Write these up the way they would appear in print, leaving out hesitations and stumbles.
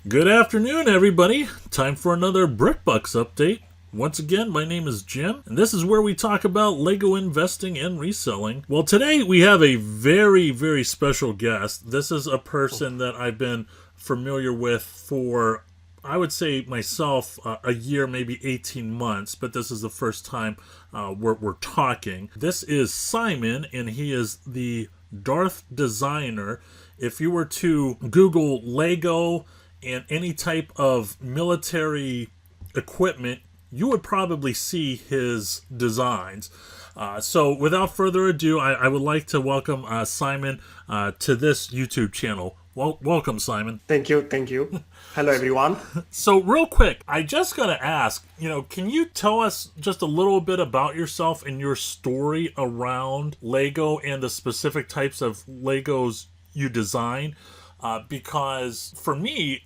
Good afternoon, everybody. Time for another BrickBucks update. Once again, my name is Jim, and this is where we talk about Lego investing and reselling. Well, today we have a very special guest. This is a person that I've been familiar with for, I would say myself, a year, maybe 18 months, but this is the first time we're talking. This is Simon, and he is the Darth Designer. If you were to Google Lego and any type of military equipment, you would probably see his designs. So, without further ado, I would like to welcome Simon to this YouTube channel. Welcome, Simon. Thank you, thank you. Hello, everyone. So, real quick, I just got to ask, can you tell us just a little bit about yourself and your story around Lego and the specific types of Legos you design? Because for me,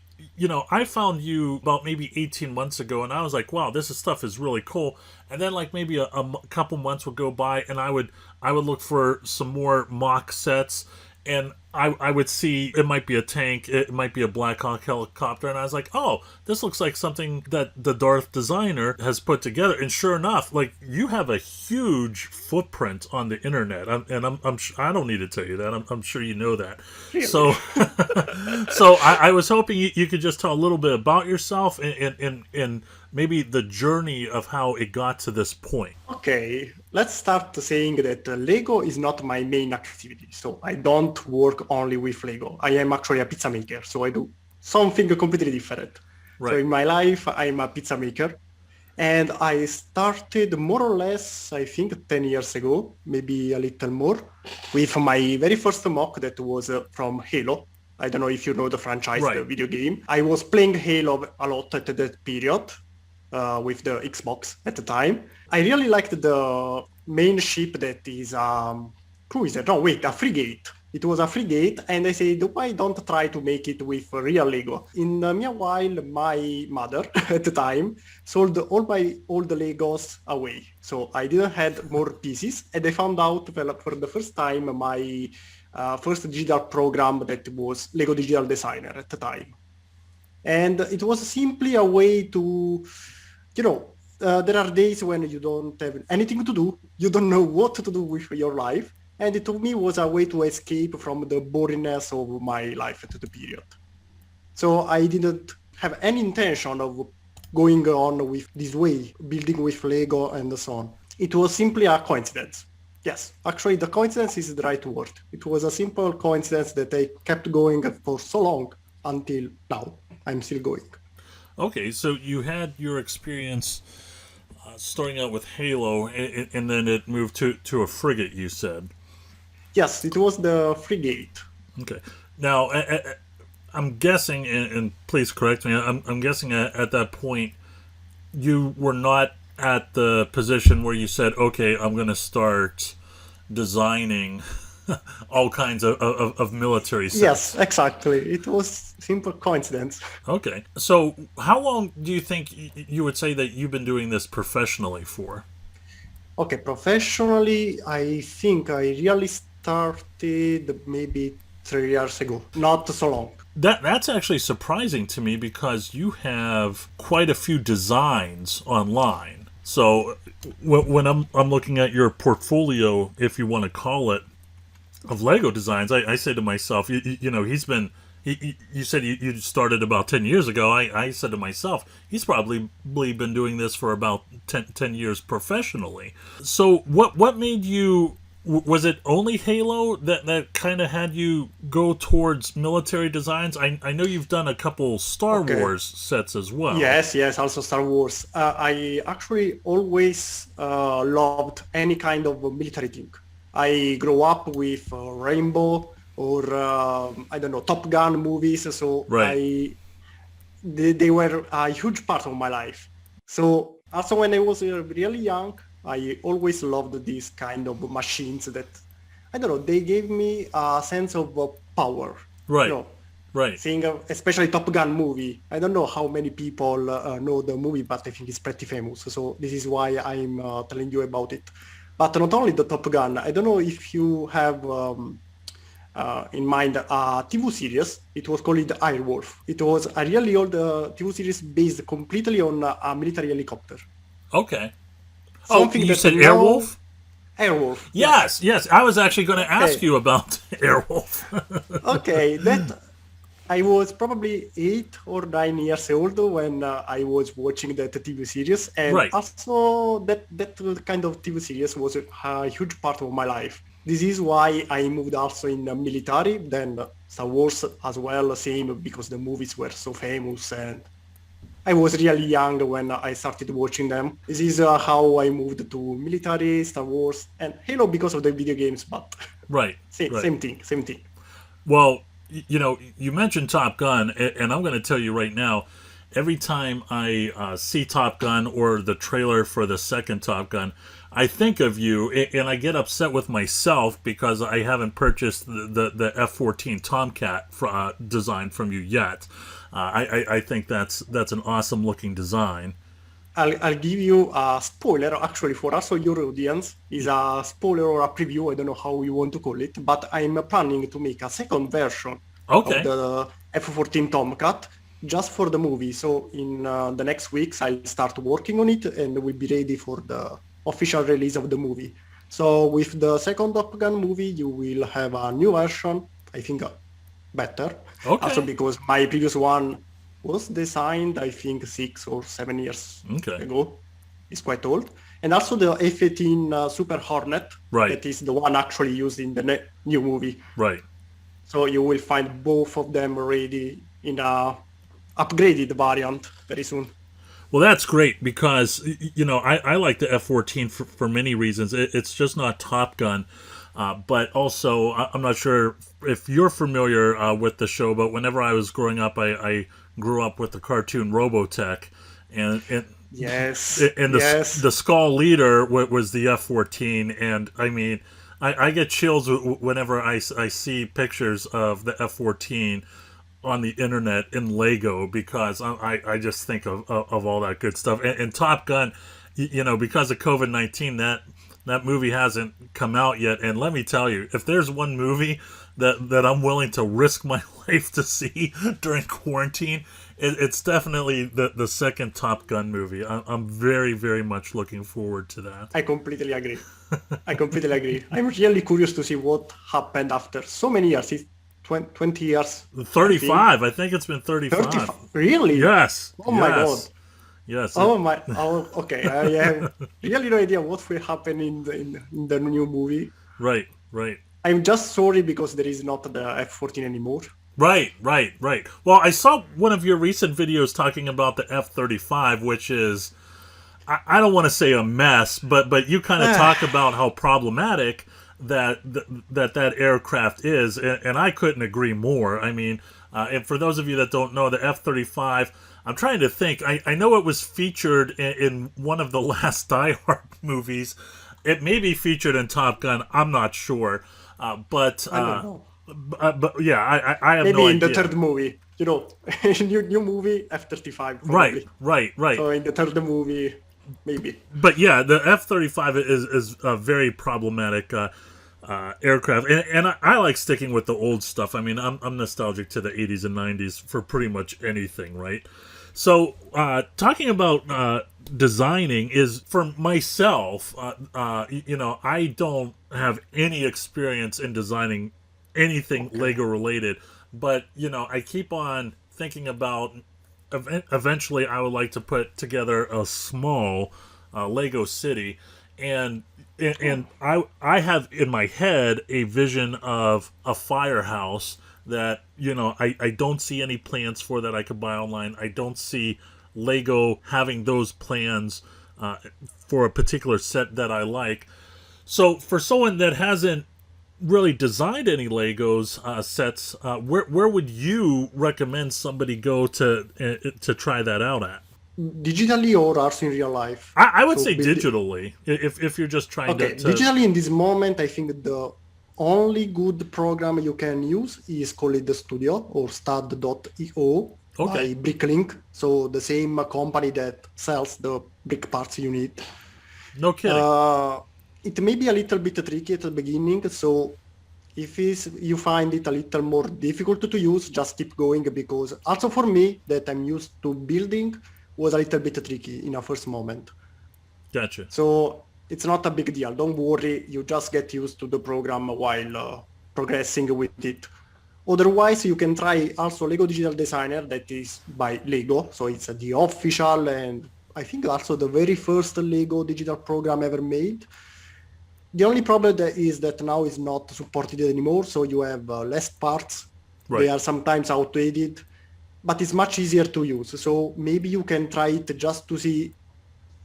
I found you about maybe 18 months ago, and I was like, wow, this stuff is really cool. And then like maybe a couple months would go by, and I would look for some more mock sets, and I would see it might be a tank, it might be a Black Hawk helicopter, and I was like, oh, this looks like something that the Darth Designer has put together. And sure enough, like, you have a huge footprint on the internet, I don't need to tell you that. I'm sure you know that. Really? So, so I was hoping you could just tell a little bit about yourself and maybe the journey of how it got to this point. Okay, let's start saying that Lego is not my main activity. So I don't work only with Lego. I am actually a pizza maker, so I do something completely different. So Right. in my life, I'm a pizza maker. And I started more or less, I think, 10 years ago, maybe a little more, with my very first mock that was from Halo. I don't know if you know the franchise, the Right. video game. I was playing Halo a lot at that period with the Xbox at the time. I really liked the main ship that is cruiser. No, wait, a frigate. It was a frigate, and I said, why don't try to make it with real Lego? In the meanwhile, my mother at the time sold all my old Legos away. So I didn't have more pieces, and I found out for the first time my first digital program that was Lego Digital Designer at the time. And it was simply a way to, there are days when you don't have anything to do, you don't know what to do with your life. And it to me was a way to escape from the boringness of my life at the period. So I didn't have any intention of going on with this way, building with Lego and so on. It was simply a coincidence. Yes, actually the coincidence is the right word. It was a simple coincidence that I kept going for so long until now. I'm still going. Okay, so you had your experience starting out with Halo, and then it moved to a frigate, you said. Yes, it was the frigate. Okay. Now, I'm guessing, and please correct me, I'm guessing at that point, you were not at the position where you said, okay, I'm going to start designing all kinds of military Yes, sets. exactly. It was simple coincidence. Okay. So, how long do you think you would say that you've been doing this professionally for? Okay, professionally, I think I really started maybe 3 years ago. Not so long. That's actually surprising to me because you have quite a few designs online. So when I'm looking at your portfolio, if you want to call it, of Lego designs, I say to myself, he's been. You said you started about 10 years ago. I said to myself, he's probably been doing this for about 10 years professionally. So what made you, was it only Halo that kind of had you go towards military designs? I know you've done a couple Star Okay. Wars sets as well. Yes, yes, also Star Wars. I actually always loved any kind of military thing. I grew up with Rainbow or I don't know, Top Gun movies, so Right. they were a huge part of my life. So also when I was really young, I always loved these kind of machines that, I don't know, they gave me a sense of power. You Right. know, Right. seeing especially Top Gun movie. I don't know how many people know the movie, but I think it's pretty famous. So this is why I'm telling you about it. But not only the Top Gun. I don't know if you have in mind a TV series. It was called Airwolf. It was a really old TV series based completely on a military helicopter. Okay. Oh, Something you that said now Airwolf? Airwolf. Yes. Yes, yes. I was actually going to ask Okay. you about Airwolf. Okay. That I was probably 8 or 9 years old when I was watching that TV series, and Right. also that kind of TV series was a huge part of my life. This is why I moved also in the military, then Star Wars as well, same because the movies were so famous, and I was really young when I started watching them. This is how I moved to military, Star Wars, and Halo because of the video games, but Right. same, Right. same thing, same thing. Well, you mentioned Top Gun, and I'm going to tell you right now, every time I see Top Gun or the trailer for the second Top Gun, I think of you, and I get upset with myself because I haven't purchased the F-14 Tomcat design from you yet. I think that's an awesome looking design. I'll give you a spoiler actually for us or your audience is a spoiler or a preview. I don't know how you want to call it, but I'm planning to make a second version of Okay. the F-14 Tomcat just for the movie. So in the next weeks, I'll start working on it and we'll be ready for the official release of the movie. So with the second Top Gun movie, you will have a new version. I think better. Also Okay. because my previous one was designed, I think, 6 or 7 years Okay. ago. It's quite old. And also the F-18 Super Hornet, Right. that is the one actually used in the new movie. Right. So you will find both of them ready in a upgraded variant very soon. Well, that's great because I like the F-14 for many reasons. It's just not Top Gun, but also I'm not sure if you're familiar with the show. But whenever I was growing up, I grew up with the cartoon Robotech, and and Yes, and yes. the Skull Leader was the F-14, and I mean. I get chills whenever I see pictures of the F-14 on the internet in Lego because I just think of all that good stuff. And Top Gun, because of COVID-19, that movie hasn't come out yet. And let me tell you, if there's one movie that I'm willing to risk my life to see during quarantine, it's definitely the second Top Gun movie. I'm very, very much looking forward to that. I completely agree. I completely agree. I'm really curious to see what happened after so many years. It's 20 years, I think. 35. I think it's been 35. 35. Really? Yes. Oh my God. Yes. Yes. Oh my. Oh, okay. I have really no idea what will happen in the new movie. Right. Right. I'm just sorry because there is not the F-14 anymore. Right, right, right. Well, I saw one of your recent videos talking about the F-35, which is, I don't want to say a mess, but you kind of talk about how problematic that aircraft is, and I couldn't agree more. I mean, and for those of you that don't know, the F-35, I'm trying to think. I know it was featured in one of the last Die Hard movies. It may be featured in Top Gun. I'm not sure, but. I don't know. But yeah, I have no Maybe in the idea. third movie, new movie F-35 Right, probably. right, right. So in the third movie, maybe. But yeah, the F-35 is a very problematic aircraft, and I like sticking with the old stuff. I mean, I'm nostalgic to the 80s and 90s for pretty much anything, right? So talking about designing is for myself. I don't have any experience in designing anything Okay. Lego related, but I keep on thinking about eventually I would like to put together a small Lego city, and Oh, I have in my head a vision of a firehouse that I don't see any plans for that I could buy online. I don't see Lego having those plans uh, for a particular set that I like. So for someone that hasn't really designed any Legos sets, where would you recommend somebody go to try that out at? digitally or also in real life? I would So say build. digitally, if you're just trying Okay, to digitally in this moment, I think the only good program you can use is called the Studio or stud.io okay, by Bricklink. So the same company that sells the brick parts you need. no kidding, Uh, it may be a little bit tricky at the beginning. So you find it a little more difficult to use, just keep going, because also for me that I'm used to building was a little bit tricky in a first moment. Gotcha. So it's not a big deal. Don't worry. You just get used to the program while progressing with it. Otherwise, you can try also Lego Digital Designer, that is by Lego. So it's the official and I think also the very first Lego digital program ever made. The only problem is that now is not supported anymore. So you have less parts. Right. They are sometimes outdated, but it's much easier to use. So maybe you can try it just to see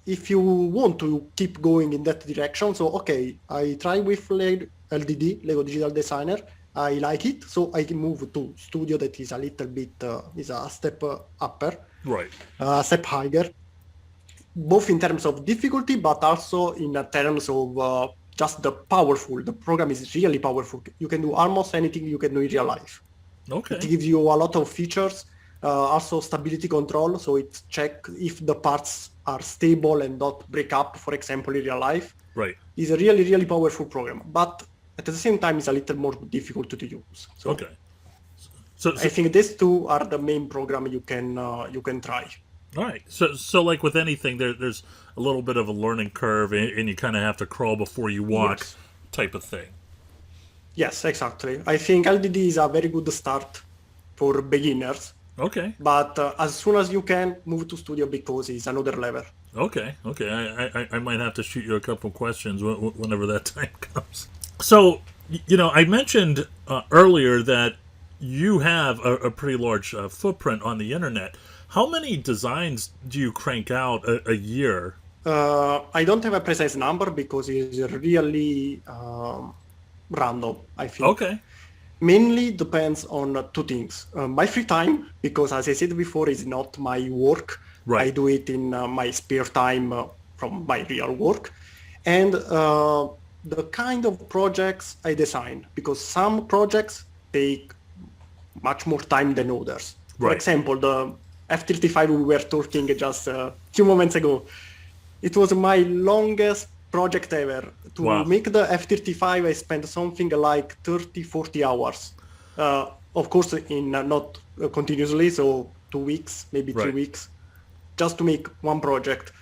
if you want to keep going in that direction. So, okay, I try with LDD, Lego Digital Designer. I like it. So I can move to Studio that is a little bit, is a step upper, Right. step higher, both in terms of difficulty, but also in terms of just the powerful. The program is really powerful. You can do almost anything you can do in real life. Okay. It gives you a lot of features, also stability control. So it check if the parts are stable and not break up, for example, in real life. Right. It's a really, really powerful program, but at the same time, it's a little more difficult to use. So Okay. So I think these two are the main program you can try. all right. So like with anything, there's a little bit of a learning curve, and you kind of have to crawl before you walk, Yes. type of thing. Yes, exactly. I think LDD is a very good start for beginners, Okay. but as soon as you can, move to Studio because it's another level. Okay. I might have to shoot you a couple questions whenever that time comes. So I mentioned earlier that you have a pretty large footprint on the internet. How many designs do you crank out a year? I don't have a precise number because it's really random, I think. Okay. Mainly depends on two things. My free time, because as I said before, is not my work. Right. I do it in my spare time from my real work. And the kind of projects I design, because some projects take much more time than others. For Right. example, the F-35 we were talking just a few moments ago. It was my longest project ever. To Wow. make the F-35, I spent something like 30, 40 hours. Of course, in not continuously, so 2 weeks, maybe 3 Right. weeks, just to make one project.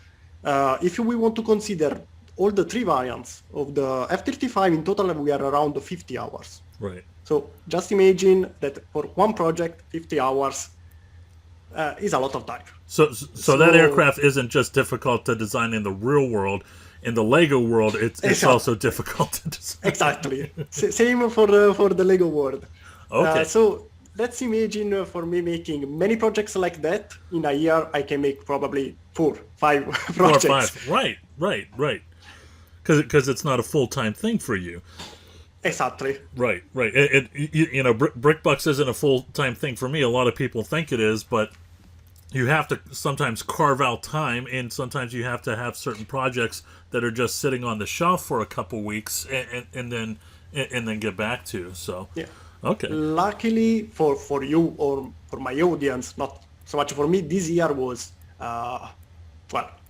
If we want to consider all the three variants of the F-35, in total we are around 50 hours. Right. So just imagine that for one project, 50 hours is a lot of time. So that aircraft isn't just difficult to design in the real world. In the Lego world, it's Exactly. also difficult to design. Exactly. Same for the Lego world. Okay. So let's imagine for me making many projects like that. In a year, I can make probably 4, 5 4 or projects. 5. Right. Because it's not a full-time thing for you. Exactly. Right. BrickBucks isn't a full-time thing for me. A lot of people think it is, but you have to sometimes carve out time, and sometimes you have to have certain projects that are just sitting on the shelf for a couple weeks, and then get back to. So Yeah. okay. Luckily for you or for my audience, not so much for me, this year was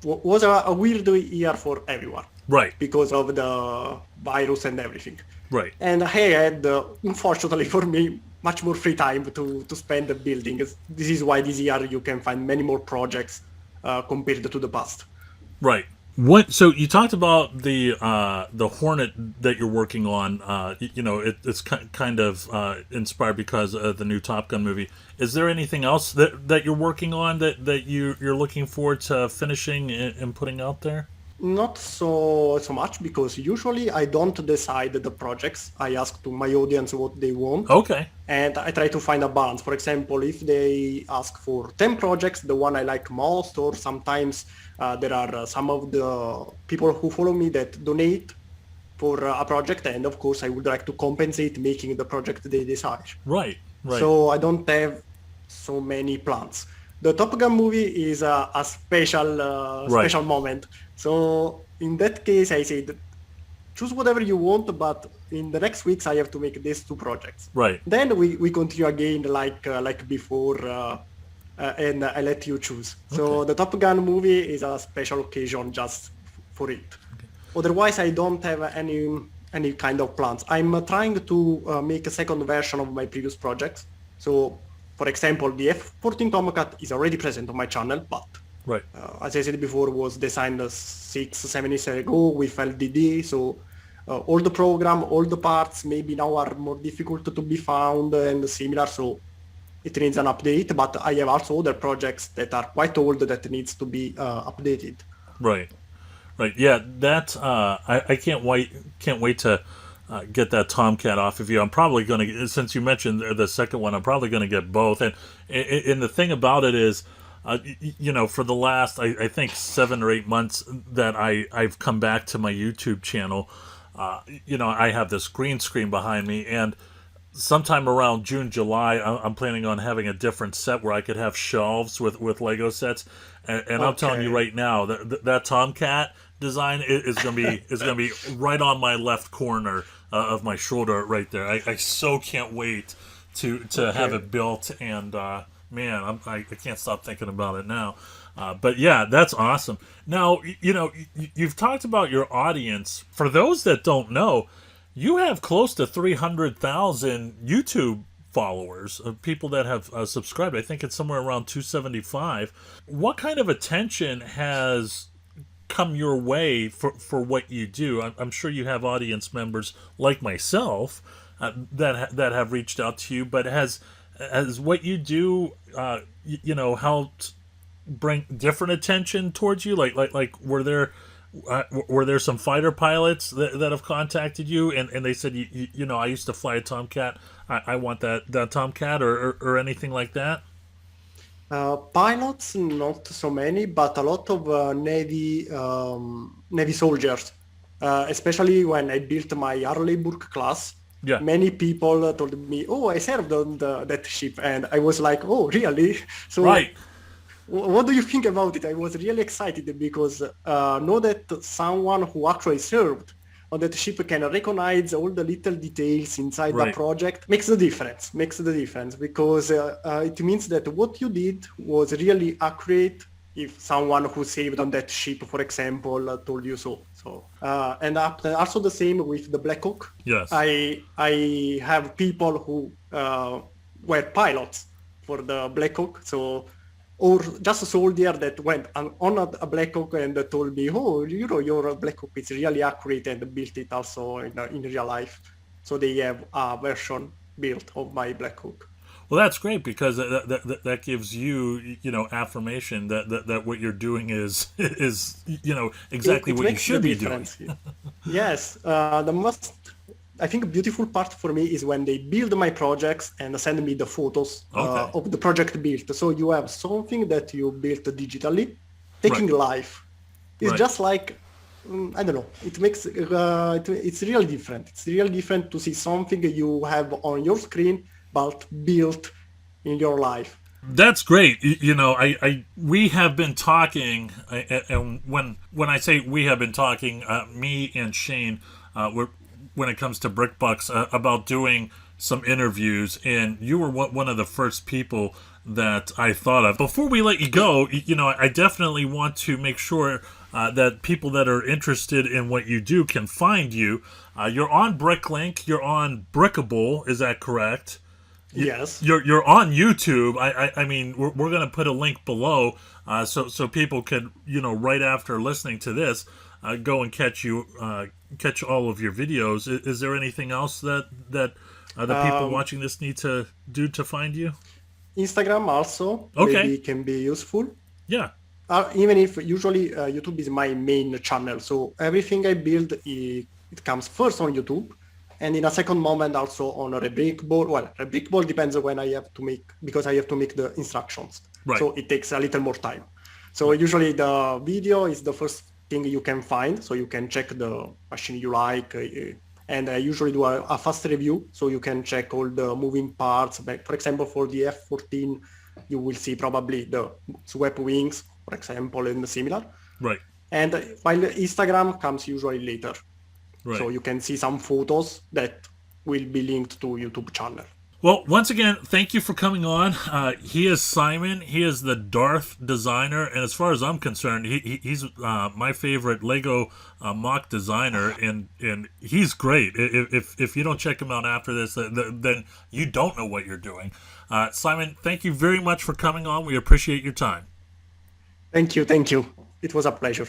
was a weird year for everyone. Right. Because of the virus and everything. Right. And I had, unfortunately for me, much more free time to spend building. This is why this year you can find many more projects compared to the past. Right. So you talked about the Hornet that you're working on. It's kind of inspired because of the new Top Gun movie. Is there anything else that you're working on that you're looking forward to finishing and putting out there? Not so much, because usually I don't decide the projects. I ask to my audience what they want. Okay. And I try to find a balance. For example, if they ask for 10 projects, the one I like most, or sometimes there are some of the people who follow me that donate for a project, and of course I would like to compensate making the project they desire. Right. So I don't have so many plans. The Top Gun movie is a special moment. So in that case, I said, choose whatever you want, but in the next weeks I have to make these 2 projects. Right. Then we continue again like before, and I let you choose. So the Top Gun movie is a special occasion just for it. Okay. Otherwise, I don't have any any kind of plans. I'm trying to make a second version of my previous projects. So, for example, the F14 Tomcat is already present on my channel, but Right. as I said before, was designed 6-7 years ago with LDD. So all the program, all the parts maybe now are more difficult to be found and similar. So it needs an update. But I have also other projects that are quite old that needs to be updated. Right. Right. Yeah. That I can't wait to get that Tomcat off of you. I'm probably going to, since you mentioned the second one, I'm probably going to get both. And the thing about it is, for the last I think 7 or 8 months that I've come back to my YouTube channel, I have this green screen behind me, and sometime around June, July, I'm planning on having a different set where I could have shelves with Lego sets. And I'm telling you Okay. right now that Tomcat design is gonna be right on my left corner of my shoulder right there. I so can't wait to have Okay. it built, and man, I can't stop thinking about it now. But yeah, that's awesome. Now, you've talked about your audience. For those that don't know, you have close to 300,000 YouTube followers of people that have subscribed. I think it's somewhere around 275. What kind of attention has come your way for what you do? I'm sure you have audience members like myself that have reached out to you, but has what you do helped bring different attention towards you? Like were there some fighter pilots that have contacted you and they said I used to fly a Tomcat, I want that Tomcat, or anything like that? Pilots, not so many, but a lot of Navy soldiers. Especially when I built my Harleyburg class, Yeah. many people told me, "Oh, I served on that ship," and I was like, "Oh, really?" So Right. what do you think about it? I was really excited because know that someone who actually served on that ship can recognize all the little details inside the Right. project makes the difference. Makes the difference because it means that what you did was really accurate. If someone who saved on that ship, for example, told you so. And also the same with the Black Hawk. Yes. I have people who were pilots for the Black Hawk, or just a soldier that went on a Black Hawk and told me, "Oh, your Black Hawk is really accurate," and built it also in real life. So they have a version built of my Black Hawk. Well, that's great because that gives you affirmation that what you're doing is exactly It what you makes the should be doing. difference. Yes, the most I think beautiful part for me is when they build my projects and send me the photos Okay. of the project built. So you have something that you built digitally Right. taking life. It's Right. just like I don't know. It makes it's really different. It's really different to see something you have on your screen but built in your life. That's great. I we have been talking, and when I say we have been talking, me and Shane, when it comes to BrickBucks, about doing some interviews, and you were one of the first people that I thought of. Before we let you go, I definitely want to make sure that people that are interested in what you do can find you. You're on BrickLink. You're on Brickable. Is that correct? Yes. You're on YouTube. I mean, we're gonna put a link below, so people could right after listening to this, go and catch all of your videos. Is there anything else that the people Um, watching this need to do to find you? Instagram also Okay. maybe can be useful. Yeah. Even if usually YouTube is my main channel, so everything I build it comes first on YouTube, and in a second moment also on a Rebrickable. Well, Rebrickable depends on when I have to make because I have to make the instructions, Right. so it takes a little more time. So Right. usually the video is the first thing you can find, so you can check the machine you like. And I usually do a fast review, so you can check all the moving parts. For example, for the F14, you will see probably the swept wings, for example, and similar. Right. And while Instagram comes usually later. Right. So you can see some photos that will be linked to YouTube channel. Well, once again, thank you for coming on. He is Simon. He is the Darth designer, and as far as I'm concerned, he's my favorite Lego mock designer, and he's great. If you don't check him out after this, then you don't know what you're doing. Simon, thank you very much for coming on. We appreciate your time. Thank you. It was a pleasure.